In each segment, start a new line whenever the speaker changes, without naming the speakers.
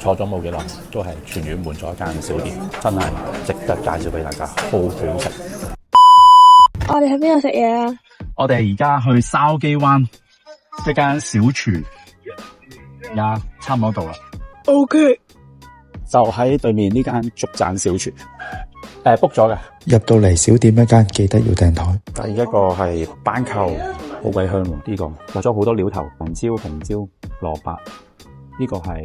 坐咗冇幾耐，都係全院門咗一間小店，真係值得介紹俾大家，好好食。
我哋喺邊度食嘢啊？
我哋而家去筲箕灣一間小廚，而家差唔多到啦。
OK，
就喺對面呢間竹盞小廚，book 咗嘅。
入到嚟小店一間，記得要訂台。
第一個係斑扣，好鬼香喎！呢個落咗好多料頭，紅椒、紅椒、蘿蔔。呢個係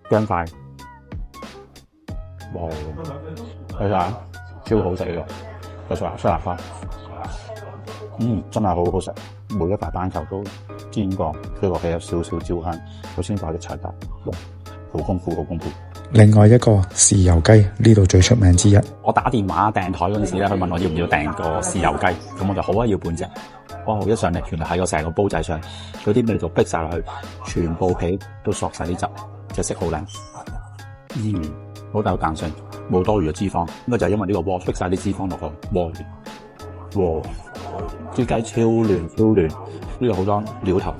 薑塊，哇！睇下，超好食呢個，再出辣花。真係好好食，每一塊斑扣都煎過，佢個皮有少少焦香，佢先擺啲柴搭，好豐富，好豐富。
另外一個豉油雞，呢度最出名之一。
我打電話訂台嗰陣時咧，佢問我要唔要訂個豉油雞，咁我就好啊，要半隻。哇！一上嚟，原來係個成個煲仔上，嗰啲味道逼晒落去，全部皮都索晒啲汁，隻色好靚。好大彈性，冇多餘嘅脂肪，應該就係因為呢個鍋逼晒啲脂肪落去鍋裏。哇！啲雞超嫩超嫩，呢度好多料頭。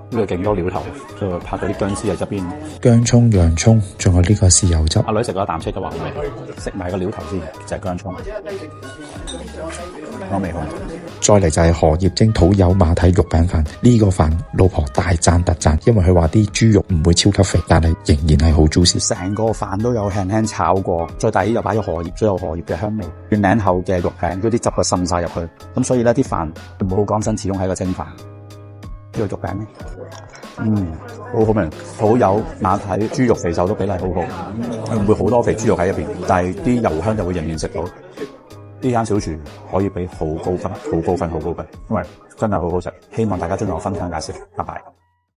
呢個勁多料頭，就拍咗啲薑絲喺側邊，
薑葱、洋葱，仲有呢個豉油汁。
阿女食咗一啖，即刻話好味，食埋個料頭先，就係薑葱，我未好。
再嚟就係荷葉蒸土柚馬蹄肉餅飯，呢個飯老婆大讚特讚，因為佢話啲豬肉唔會超級肥，但係仍然係好 juicy。
成個飯都有輕輕炒過，再底又擺咗荷葉，最有荷葉嘅香味，軟餅厚嘅肉餅，嗰啲汁就滲晒入去，咁所以咧啲飯冇好乾身，始終係一個蒸飯。呢個肉餅咧，好好味，好有馬蹄豬肉肥瘦都比例好好，唔會好多肥豬肉喺入邊，但係啲油香就會仍然食到。呢間小廚可以俾好高分，好高分，好高分，因為真係好好食。希望大家中意我分享介紹，拜拜。